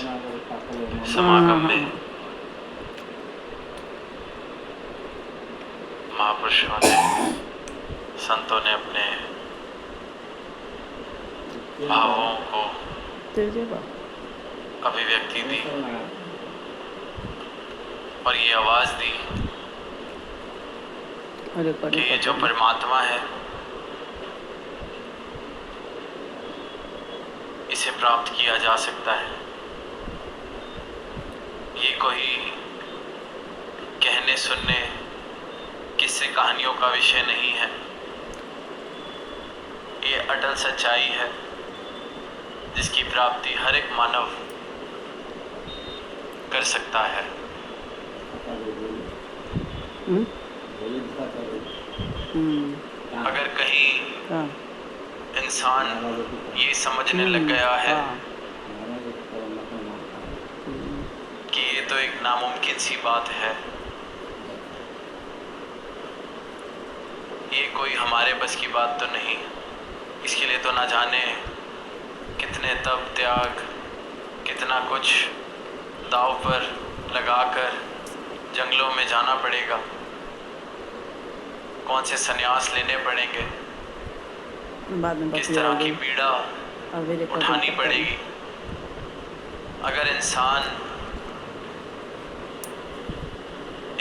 समागम में महापुरुषों ने, संतों ने अपने भावों को अभिव्यक्ति दी और ये आवाज दी कि ये जो परमात्मा है इसे प्राप्त किया जा सकता है। ये कोई कहने सुनने किस्से कहानियों का विषय नहीं है, ये अटल सच्चाई है जिसकी प्राप्ति हर एक मानव कर सकता है। अगर कहीं इंसान ये समझने लग गया है कि ये तो एक नामुमकिन सी बात है, ये कोई हमारे बस की बात तो नहीं, इसके लिए तो ना जाने कितने तप त्याग, कितना कुछ दांव पर लगाकर जंगलों में जाना पड़ेगा, कौन से संन्यास लेने पड़ेंगे, किस तरह की पीड़ा उठानी पड़ेगी। अगर इंसान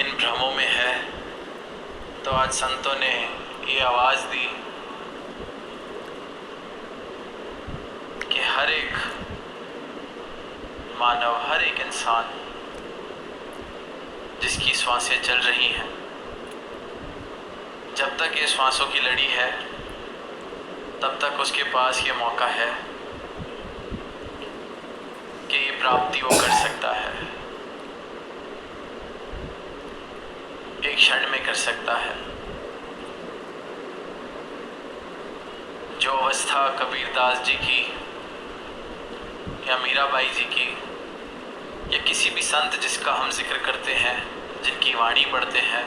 इन भ्रमों में है तो आज संतों ने ये आवाज़ दी कि हर एक मानव, हर एक इंसान जिसकी श्वासें चल रही हैं, जब तक ये श्वासों की लड़ी है तब तक उसके पास ये मौका है कि ये प्राप्ति वो कर सकता है, एक क्षण में कर सकता है। जो अवस्था कबीरदास जी की या मीराबाई जी की या किसी भी संत जिसका हम जिक्र करते हैं, जिनकी वाणी पढ़ते हैं,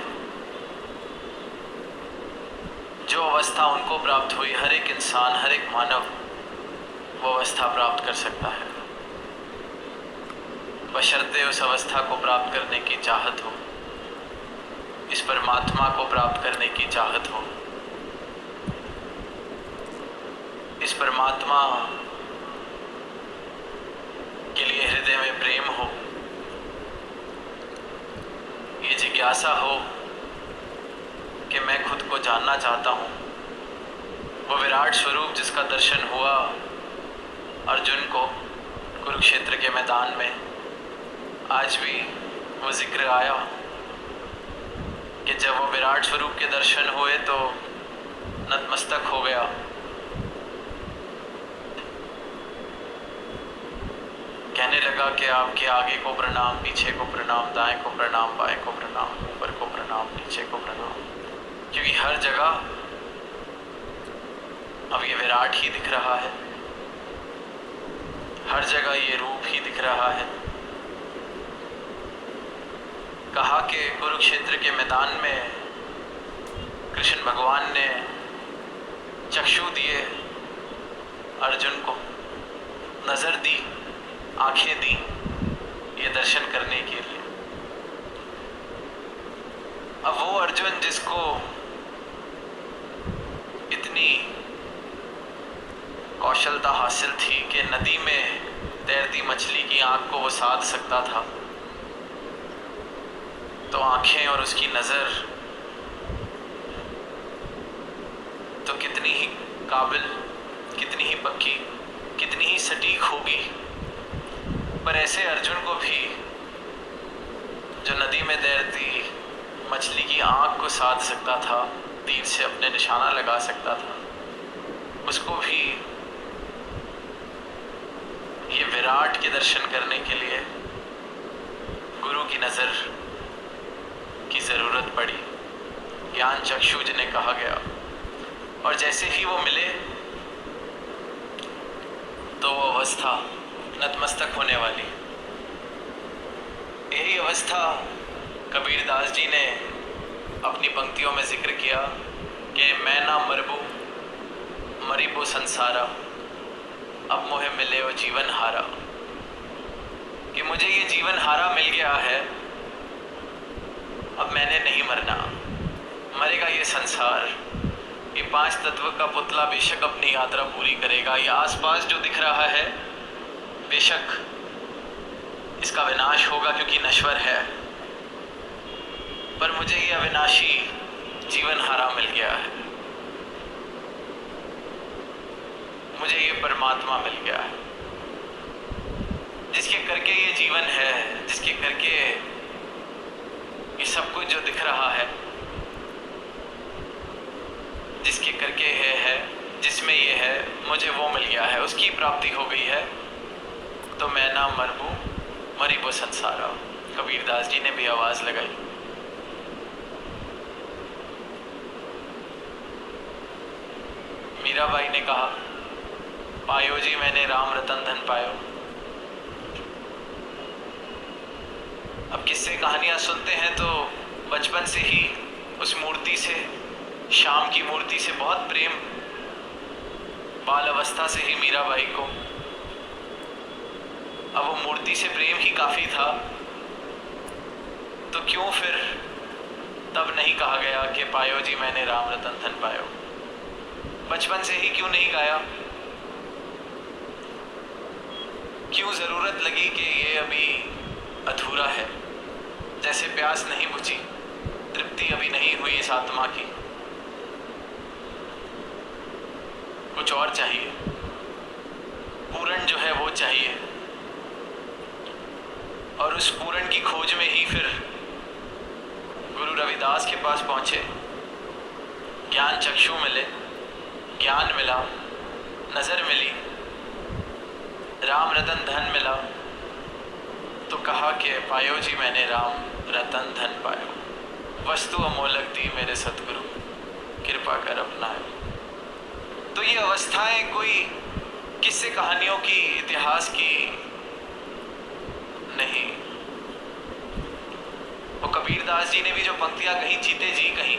जो अवस्था उनको प्राप्त हुई, हर एक इंसान, हर एक मानव वो अवस्था प्राप्त कर सकता है, बशर्ते उस अवस्था को प्राप्त करने की चाहत हो, इस परमात्मा को प्राप्त करने की चाहत हो, इस परमात्मा के लिए हृदय में प्रेम हो, ये जिज्ञासा हो कि मैं खुद को जानना चाहता हूँ। वो विराट स्वरूप जिसका दर्शन हुआ अर्जुन को कुरुक्षेत्र के मैदान में, आज भी वो जिक्र आया कि जब वो विराट स्वरूप के दर्शन हुए तो नतमस्तक हो गया। कहने लगा कि आपके आगे को प्रणाम, पीछे को प्रणाम, दाएं को प्रणाम, बाएं को प्रणाम, ऊपर को प्रणाम, नीचे को प्रणाम, क्योंकि हर जगह अब ये विराट ही दिख रहा है, हर जगह ये रूप ही दिख रहा है। कहा कि कुरुक्षेत्र के मैदान में कृष्ण भगवान ने चक्षु दिए अर्जुन को, नजर दी, आंखें दी ये दर्शन करने के लिए। अब वो अर्जुन जिसको इतनी कौशलता हासिल थी कि नदी में तैरती मछली की आंख को वो साध सकता था, तो आंखें और उसकी नज़र तो कितनी ही काबिल, कितनी ही पक्की, कितनी ही सटीक होगी। पर ऐसे अर्जुन को भी जो नदी में तैरती मछली की आंख को साध सकता था, तीर से अपने निशाना लगा सकता था, उसको भी ये विराट के दर्शन करने के लिए गुरु की नज़र की ज़रूरत पड़ी। ज्ञान चक्षु जिन्हें कहा गया, और जैसे ही वो मिले तो वो अवस्था नतमस्तक होने वाली। यही अवस्था कबीरदास जी ने अपनी पंक्तियों में जिक्र किया कि मैं ना मरबू मरीबो संसारा, अब मोहे मिले वो जीवन हारा। मुझे ये जीवन हारा मिल गया है, अब मैंने नहीं मरना, मरेगा ये संसार। ये पांच तत्व का पुतला बेशक अपनी यात्रा पूरी करेगा। ये आसपास जो दिख रहा है बेशक इसका विनाश होगा क्योंकि नश्वर है, पर मुझे ये अविनाशी जीवन हारा मिल गया है, मुझे ये परमात्मा मिल गया है जिसके करके ये जीवन है, जिसके करके ये सब कुछ जो दिख रहा है, जिसके करके ये है, जिसमें ये है, मुझे वो मिल गया है, उसकी प्राप्ति हो गई है। तो मैं ना मरबू मरी वो संसारा। कबीरदास जी ने भी आवाज लगाई। मीराबाई ने कहा, पायो जी मैंने राम रतन धन पायो। अब किस्से कहानियां सुनते हैं तो बचपन से ही उस मूर्ति से, श्याम की मूर्ति से बहुत प्रेम, बाल अवस्था से ही मीराबाई को। अब वो मूर्ति से प्रेम ही काफी था, तो क्यों फिर तब नहीं कहा गया कि पायो जी मैंने राम रतन धन पायो? बचपन से ही क्यों नहीं गाया? क्यों जरूरत लगी कि ये अभी अधूरा है, जैसे प्यास नहीं बुझी, तृप्ति अभी नहीं हुई इस आत्मा की, कुछ और चाहिए, पूरण जो है वो चाहिए। और उस पूरण की खोज में ही फिर गुरु रविदास के पास पहुंचे। ज्ञान चक्षु मिले, ज्ञान मिला, नजर मिली, राम रतन धन मिला, तो कहा कि पायो जी मैंने राम रतन धन पायो। वस्तु अमोलक दी मेरे सतगुरु, कृपा कर अपनायो। तो ये अवस्थाएं कोई किस्से कहानियों की, इतिहास की नहीं। वो कबीरदास जी ने भी जो पंक्तियां कही, जीते जी कही,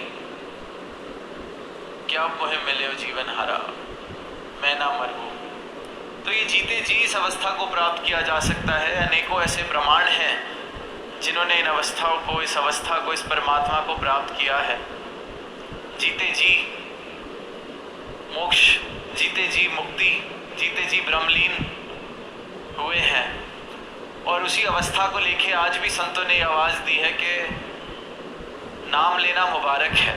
क्या मोहे मिले हो जीवन हारा, मैं ना मरूं। तो ये जीते जी इस अवस्था को प्राप्त किया जा सकता है। अनेकों ऐसे प्रमाण हैं जिन्होंने इन अवस्थाओं को, इस अवस्था को, इस परमात्मा को प्राप्त किया है। जीते जी मोक्ष, जीते जी मुक्ति, जीते जी ब्रह्मलीन हुए हैं। और उसी अवस्था को लेके आज भी संतों ने आवाज दी है कि नाम लेना मुबारक है,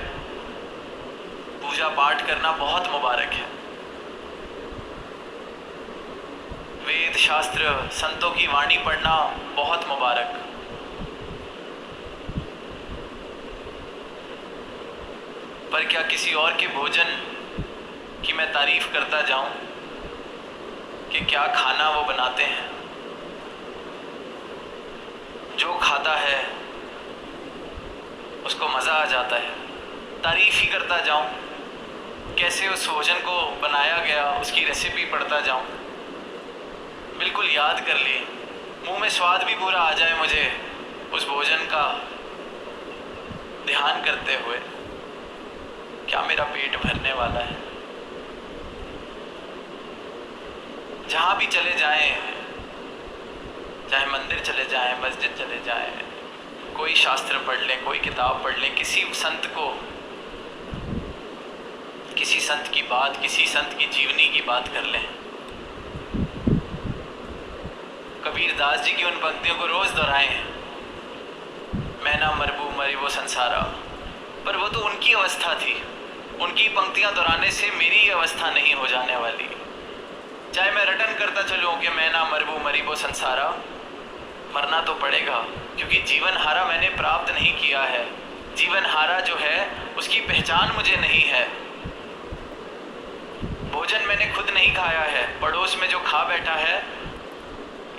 पूजा पाठ करना बहुत मुबारक है, वेद शास्त्र संतों की वाणी पढ़ना बहुत मुबारक। पर क्या किसी और के भोजन की मैं तारीफ करता जाऊं कि क्या खाना वो बनाते हैं? जो खाता है उसको मज़ा आ जाता है, तारीफ ही करता जाऊं, कैसे उस भोजन को बनाया गया उसकी रेसिपी पढ़ता जाऊं, बिल्कुल याद कर लिए, मुंह में स्वाद भी पूरा आ जाए मुझे उस भोजन का ध्यान करते हुए। क्या मेरा पेट भरने वाला है? जहाँ भी चले जाएं, चाहे मंदिर चले जाएं, मस्जिद चले जाएं, कोई शास्त्र पढ़ लें, कोई किताब पढ़ लें, किसी संत को, किसी संत की बात, किसी संत की जीवनी की बात कर लें। कबीरदास जी की उन पंक्तियों को रोज दोहराएं, मैं ना मरबू मरी वो संसारा। पर वो तो उनकी अवस्था थी, उनकी पंक्तियां दोहराने से मेरी अवस्था नहीं हो जाने वाली। चाहे मैं रटन करता चलूं कि मैं ना मरबू मरी वो संसारा, मरना तो पड़ेगा, क्योंकि जीवन हारा मैंने प्राप्त नहीं किया है। जीवन हारा जो है उसकी पहचान मुझे नहीं है। भोजन मैंने खुद नहीं खाया है, पड़ोस में जो खा बैठा है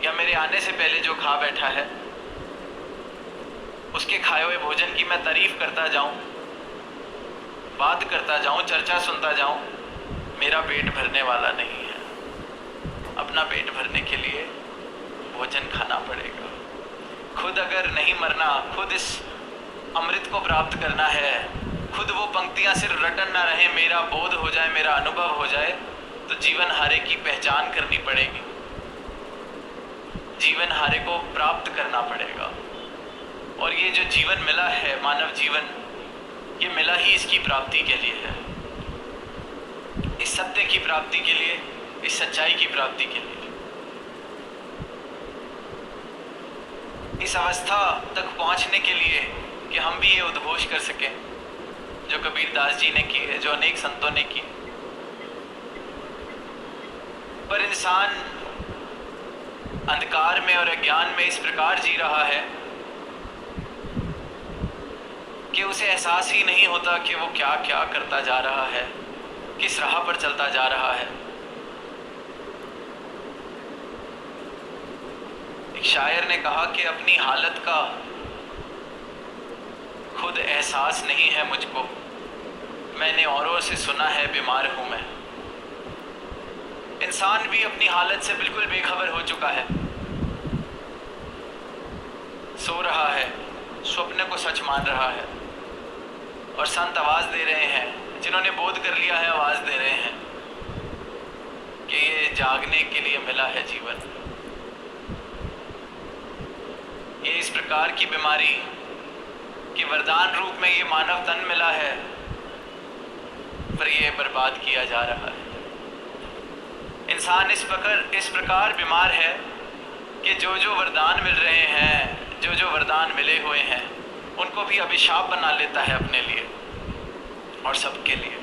या मेरे आने से पहले जो खा बैठा है, उसके खाए हुए भोजन की मैं तारीफ करता जाऊं, बात करता जाऊं, चर्चा सुनता जाऊं, मेरा पेट भरने वाला नहीं है। अपना पेट भरने के लिए भोजन खाना पड़ेगा। खुद अगर नहीं मरना, खुद इस अमृत को प्राप्त करना है, खुद वो पंक्तियां सिर्फ रटन ना रहे, मेरा बोध हो जाए, मेरा अनुभव हो जाए, तो जीवन हारे की पहचान करनी पड़ेगी। जीवन हारे को प्राप्त करना पड़ेगा। और ये जो जीवन मिला है, मानव जीवन, ये मिला ही इसकी प्राप्ति के लिए है, इस सत्य की प्राप्ति के लिए, इस सच्चाई की प्राप्ति के लिए। इस अवस्था तक पहुंचने के लिए कि हम भी ये उद्घोष कर सकें जो कबीरदास जी ने की है, जो अनेक संतों ने की। पर इंसान अंधकार में और अज्ञान में इस प्रकार जी रहा है कि उसे एहसास ही नहीं होता कि वो क्या क्या करता जा रहा है, किस राह पर चलता जा रहा है। एक शायर ने कहा कि अपनी हालत का खुद एहसास नहीं है मुझको, मैंने औरों से सुना है बीमार हूं मैं। इंसान भी अपनी हालत से बिल्कुल बेखबर हो चुका है, सो रहा है, स्वप्न को सच मान रहा है। और संत आवाज दे रहे हैं, जिन्होंने बोध कर लिया है आवाज दे रहे हैं कि ये जागने के लिए मिला है जीवन। ये इस प्रकार की बीमारी कि वरदान रूप में ये मानव तन मिला है, पर ये बर्बाद किया जा रहा है। इंसान इस प्रकार बीमार है कि जो जो वरदान मिल रहे हैं, जो जो वरदान मिले हुए हैं, उनको भी अभिशाप बना लेता है अपने लिए और सबके लिए।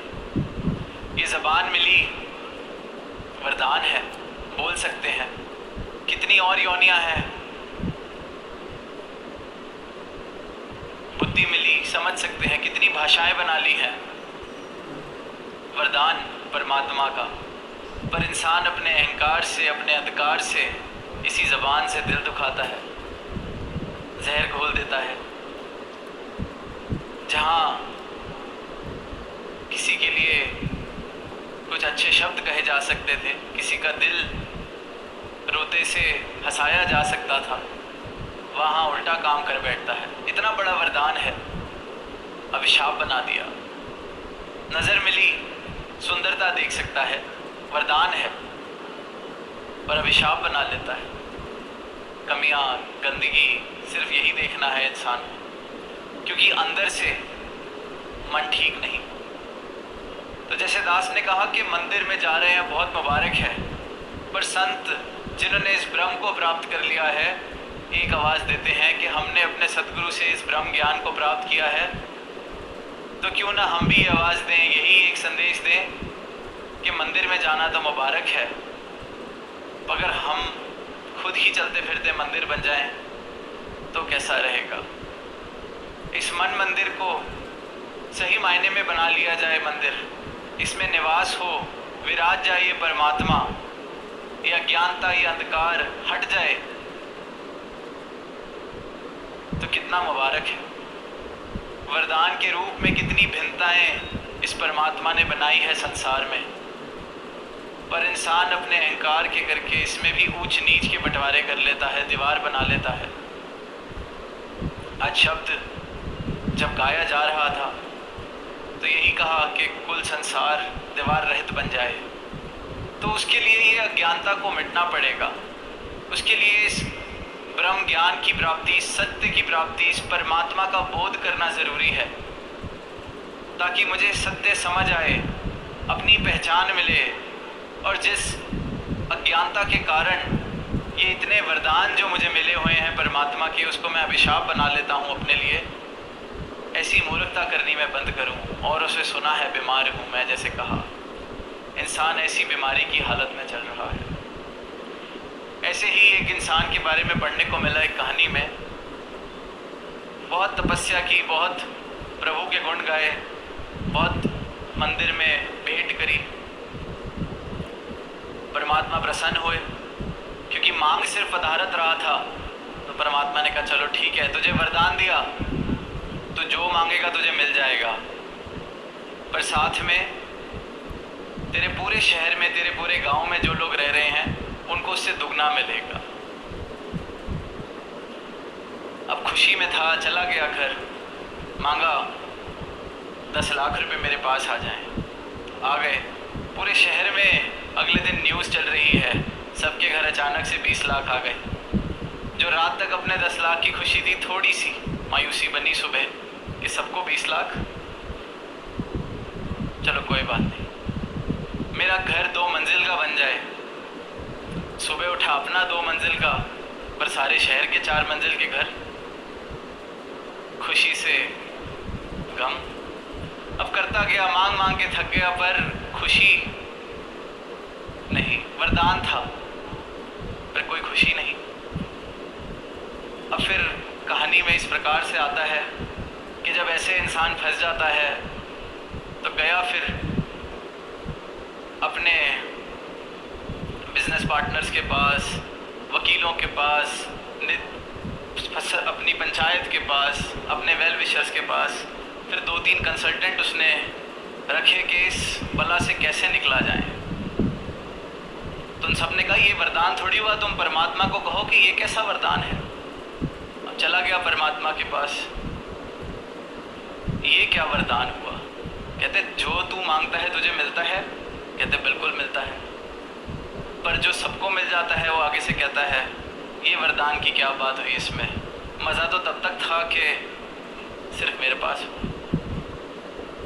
ये ज़बान मिली वरदान है, बोल सकते हैं। कितनी और योनियां हैं। बुद्धि मिली, समझ सकते हैं। कितनी भाषाएं बना ली हैं, वरदान परमात्मा का। पर इंसान अपने अहंकार से, अपने अधिकार से, इसी ज़बान से दिल दुखाता है, जहर घोल देता है। जहाँ किसी के लिए कुछ अच्छे शब्द कहे जा सकते थे, किसी का दिल रोते से हंसाया जा सकता था, वहाँ उल्टा काम कर बैठता है। इतना बड़ा वरदान है, अभिशाप बना दिया। नज़र मिली, सुंदरता देख सकता है, वरदान है, पर अभिशाप बना लेता है। कमियां, गंदगी, सिर्फ यही देखना है इंसान को, क्योंकि अंदर से मन ठीक नहीं। तो जैसे दास ने कहा कि मंदिर में जा रहे हैं, बहुत मुबारक है, पर संत जिन्होंने इस ब्रह्म को प्राप्त कर लिया है, एक आवाज़ देते हैं कि हमने अपने सतगुरु से इस ब्रह्म ज्ञान को प्राप्त किया है, तो क्यों ना हम भी आवाज़ दें, यही एक संदेश दें कि मंदिर में जाना तो मुबारक है, अगर हम खुद ही चलते फिरते मंदिर बन जाएं तो कैसा रहेगा। इस मन मंदिर को सही मायने में बना लिया जाए मंदिर, इसमें निवास हो, विराज जाए ये परमात्मा, ये अज्ञानता, ये अंधकार हट जाए तो कितना मुबारक है। वरदान के रूप में कितनी भिन्नताएं इस परमात्मा ने बनाई है संसार में, पर इंसान अपने अहंकार के करके इसमें भी ऊंच नीच के बंटवारे कर लेता है, दीवार बना लेता है। आज शब्द जब गाया जा रहा था तो यही कहा कि कुल संसार दीवार रहित बन जाए, तो उसके लिए ये अज्ञानता को मिटना पड़ेगा। उसके लिए इस ब्रह्म ज्ञान की प्राप्ति, सत्य की प्राप्ति, इस परमात्मा का बोध करना ज़रूरी है, ताकि मुझे सत्य समझ आए, अपनी पहचान मिले। और जिस अज्ञानता के कारण ये इतने वरदान जो मुझे मिले हुए हैं परमात्मा के, उसको मैं अभिशाप बना लेता हूँ अपने लिए, ऐसी मूर्खता करनी मैं बंद करूँ। और उसे सुना है बीमार हूँ मैं, जैसे कहा, इंसान ऐसी बीमारी की हालत में चल रहा है। ऐसे ही एक इंसान के बारे में पढ़ने को मिला एक कहानी में, बहुत तपस्या की, बहुत प्रभु के गुण गाए, बहुत मंदिर में भेंट करी, परमात्मा प्रसन्न हुए, क्योंकि मांग सिर्फ पदारत रहा था। तो परमात्मा ने कहा चलो ठीक है, तुझे वरदान दिया, तो जो मांगेगा तुझे मिल जाएगा, पर साथ में तेरे पूरे शहर में, तेरे पूरे गांव में जो लोग रह रहे हैं उनको उससे दुगना मिलेगा। अब खुशी में था, चला गया घर, मांगा 10 लाख रुपए मेरे पास आ जाएं। आ गए। पूरे शहर में अगले दिन न्यूज़ चल रही है, सबके घर अचानक से 20 लाख आ गए। जो रात तक अपने 10 लाख की खुशी थी, थोड़ी सी मायूसी बनी सुबह कि सबको 20 लाख। चलो कोई बात नहीं, मेरा घर 2 मंजिल का बन जाए। सुबह उठा अपना 2 मंजिल का, पर सारे शहर के 4 मंजिल के घर। खुशी से गम। अब करता गया, मांग मांग के थक गया, पर खुशी नहीं। वरदान था पर कोई खुशी नहीं। अब फिर कहानी में इस प्रकार से आता है कि जब ऐसे इंसान फंस जाता है तो गया फिर अपने बिजनेस पार्टनर्स के पास, वकीलों के पास, अपनी पंचायत के पास, अपने वेल विशर्स के पास। फिर 2-3 कंसल्टेंट उसने रखे कि इस बला से कैसे निकला जाए। तो उन सब ने कहा ये वरदान थोड़ी हुआ, तुम परमात्मा को कहो कि ये कैसा वरदान है। अब चला गया परमात्मा के पास, ये क्या वरदान हुआ। कहते जो तू मांगता है तुझे मिलता है। कहते बिल्कुल मिलता है, पर जो सबको मिल जाता है वो आगे से कहता है ये वरदान की क्या बात हुई इसमें। मज़ा तो तब तक था कि सिर्फ मेरे पास हो,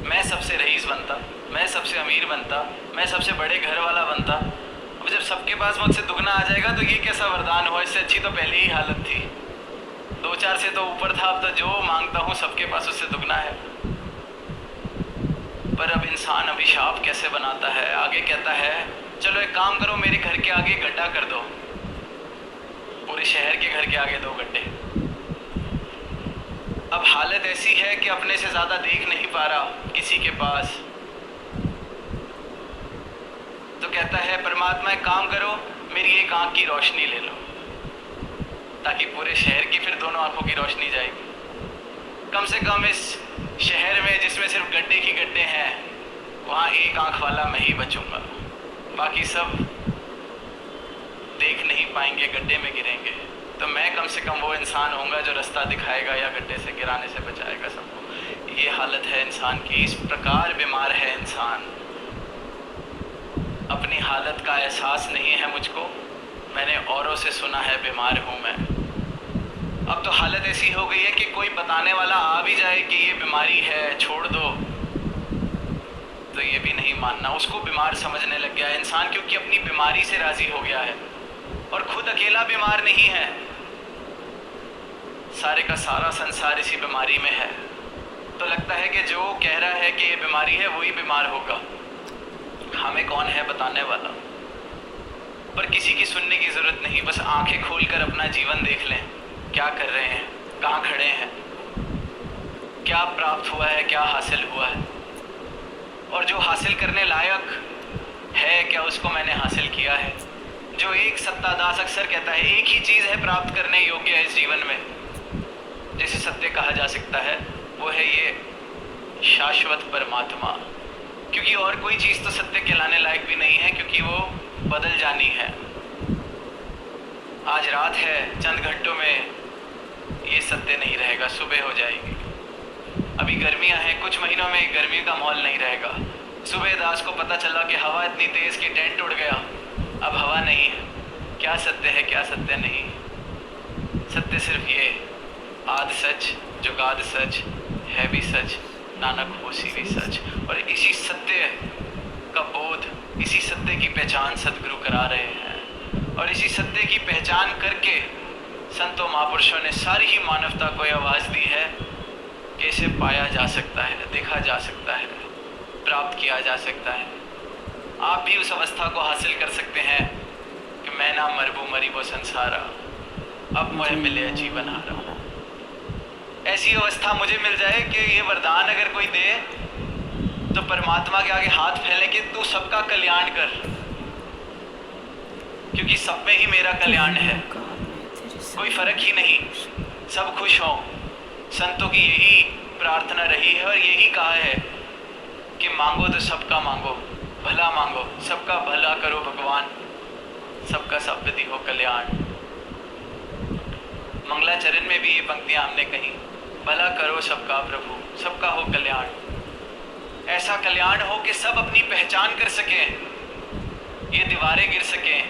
मैं सबसे रईस बनता, मैं सबसे अमीर बनता, मैं सबसे बड़े घर वाला बनता। अब जब सबके पास मुझसे दुगना आ जाएगा तो ये कैसा वरदान हुआ। इससे अच्छी तो पहले ही हालत थी, 2-4 से तो ऊपर था। अब तो जो मांगता हूँ सबके पास उससे दुगना है। पर अब इंसान अभिशाप कैसे बनाता है। आगे कहता है चलो एक काम करो, मेरे घर के आगे गड्ढा कर दो। पूरे शहर के घर के आगे 2 गड्ढे। अब हालत ऐसी है कि अपने से ज़्यादा देख नहीं पा रहा किसी के पास। तो कहता है परमात्मा एक काम करो, मेरी एक आँख की रोशनी ले लो, ताकि पूरे शहर की फिर दोनों आँखों की रोशनी जाएगी। कम से कम इस शहर में जिसमें सिर्फ गड्ढे की गड्ढे हैं, वहाँ एक आँख वाला मैं ही बचूँगा, बाकी सब देख नहीं पाएंगे, गड्ढे में गिरेंगे। तो मैं कम से कम वो इंसान होऊंगा जो रास्ता दिखाएगा या गड्ढे से गिराने से बचाएगा सबको। ये हालत है इंसान की। इस प्रकार बीमार है इंसान। अपनी हालत का एहसास नहीं है मुझको, मैंने औरों से सुना है बीमार हूँ मैं। अब तो हालत ऐसी हो गई है कि कोई बताने वाला आ भी जाए कि ये बीमारी है, छोड़ दो, तो ये भी नहीं मानना। उसको बीमार समझने लग गया है इंसान, क्योंकि अपनी बीमारी से राज़ी हो गया है और खुद अकेला बीमार नहीं है। सारे का सारा संसार इसी बीमारी में है। तो लगता है कि जो कह रहा है कि ये बीमारी है वही बीमार होगा, हमें कौन है बताने वाला। पर किसी की सुनने की ज़रूरत नहीं, बस आंखें खोलकर अपना जीवन देख लें, क्या कर रहे हैं, कहाँ खड़े हैं, क्या प्राप्त हुआ है, क्या हासिल हुआ है, और जो हासिल करने लायक है क्या उसको मैंने हासिल किया है। जो एक सत्तादास अक्सर कहता है एक ही चीज़ है प्राप्त करने योग्य है इस जीवन में, जिसे सत्य कहा जा सकता है, वो है ये शाश्वत परमात्मा। क्योंकि और कोई चीज़ तो सत्य कहलाने लायक भी नहीं है, क्योंकि वो बदल जानी है। आज रात है, चंद घंटों में ये सत्य नहीं रहेगा, सुबह हो जाएगी। अभी गर्मियां हैं, कुछ महीनों में गर्मी का माहौल नहीं रहेगा। सुबह दास को पता चला कि हवा इतनी तेज़ कि टेंट उड़ गया, अब हवा नहीं है। क्या सत्य है, क्या सत्य नहीं। सत्य सिर्फ ये आद सच जुगाद सच है भी सच, नानक होसी भी सच। और इसी सत्य का बोध, इसी सत्य की पहचान सदगुरु करा रहे हैं। और इसी सत्य की पहचान करके संतों महापुरुषों ने सारी ही मानवता को ये आवाज़ दी है कि इसे पाया जा सकता है, देखा जा सकता है, प्राप्त किया जा सकता है। आप भी उस अवस्था को हासिल कर सकते हैं कि मैं ना मरबू मरी वो संसारा, अब मुझे मिले जीवन हारा। ऐसी अवस्था मुझे मिल जाए कि ये वरदान अगर कोई दे तो परमात्मा के आगे हाथ फैले कि तू सबका कल्याण कर, क्योंकि सब में ही मेरा कल्याण है, कोई फर्क ही नहीं, सब खुश हों। संतों की यही प्रार्थना रही है और यही कहा है कि मांगो तो सबका मांगो, भला मांगो, सबका भला करो भगवान, सबका सब विधि हो कल्याण। मंगलाचरण में भी ये पंक्तियां हमने कही, भला करो सबका प्रभु, सबका हो कल्याण। ऐसा कल्याण हो कि सब अपनी पहचान कर सकें, ये दीवारें गिर सकें,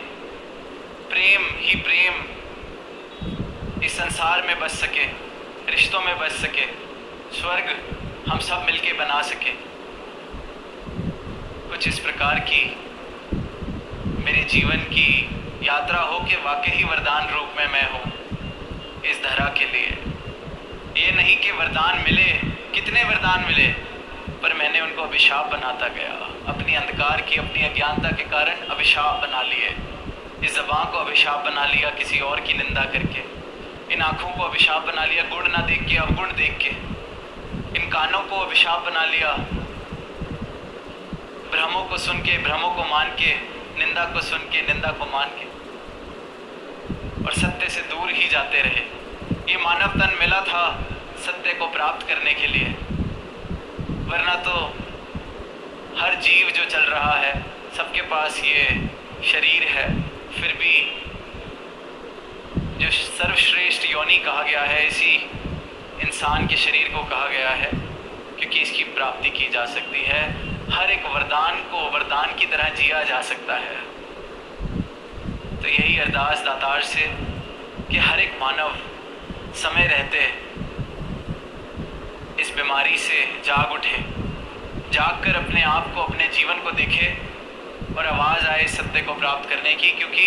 प्रेम ही प्रेम संसार में बस सके, रिश्तों में बस सके, स्वर्ग हम सब मिलके बना सके। कुछ इस प्रकार की मेरे जीवन की यात्रा हो कि वाकई ही वरदान रूप में मैं हूँ इस धरा के लिए। ये नहीं कि वरदान मिले, कितने वरदान मिले, पर मैंने उनको अभिशाप बनाता गया। अपनी अंधकार की, अपनी अज्ञानता के कारण अभिशाप बना लिए। इस ज़बान को अभिशाप बना लिया किसी और की निंदा करके। इन आँखों को अभिशाप बना लिया गुण ना देख के, अवगुण देख के। इन कानों को अभिशाप बना लिया भ्रमों को सुन के, भ्रमों को मान के, निंदा को सुन के, निंदा को मान के, और सत्य से दूर ही जाते रहे। ये मानव तन मिला था सत्य को प्राप्त करने के लिए, वरना तो हर जीव जो चल रहा है सबके पास ये शरीर है, फिर भी जो सर्वश्रेष्ठ योनि कहा गया है, इसी इंसान के शरीर को कहा गया है, क्योंकि इसकी प्राप्ति की जा सकती है। हर एक वरदान को वरदान की तरह जिया जा सकता है। तो यही अरदास दातार से कि हर एक मानव समय रहते इस बीमारी से जाग उठे, जाग कर अपने आप को, अपने जीवन को देखे और आवाज़ आए सत्य को प्राप्त करने की, क्योंकि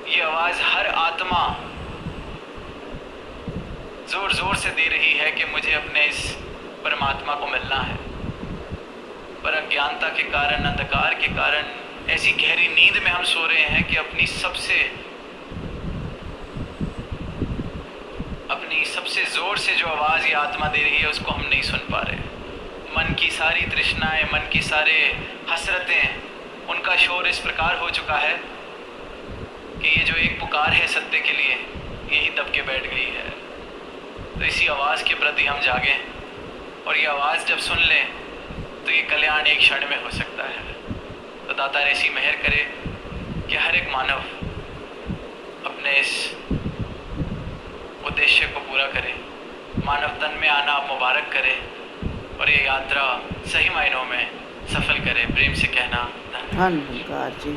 ये आवाज़ हर आत्मा ज़ोर ज़ोर से दे रही है कि मुझे अपने इस परमात्मा को मिलना है। पर अज्ञानता के कारण, अंधकार के कारण ऐसी गहरी नींद में हम सो रहे हैं कि अपनी सबसे ज़ोर से जो आवाज़ ये आत्मा दे रही है उसको हम नहीं सुन पा रहे। मन की सारी तृष्णाएं, मन की सारे हसरतें, उनका शोर इस प्रकार हो चुका है कि ये जो एक पुकार है सत्य के लिए, यही दब के बैठ गई है। तो इसी आवाज़ के प्रति हम जागें, और ये आवाज़ जब सुन लें तो ये कल्याण एक क्षण में हो सकता है। तो दाता ऐसी मेहर करे कि हर एक मानव अपने इस उद्देश्य को पूरा करे, मानव तन में आना मुबारक करे, और ये यात्रा सही मायनों में सफल करे। प्रेम से कहना धन्यवाद। धन्यवाद जी।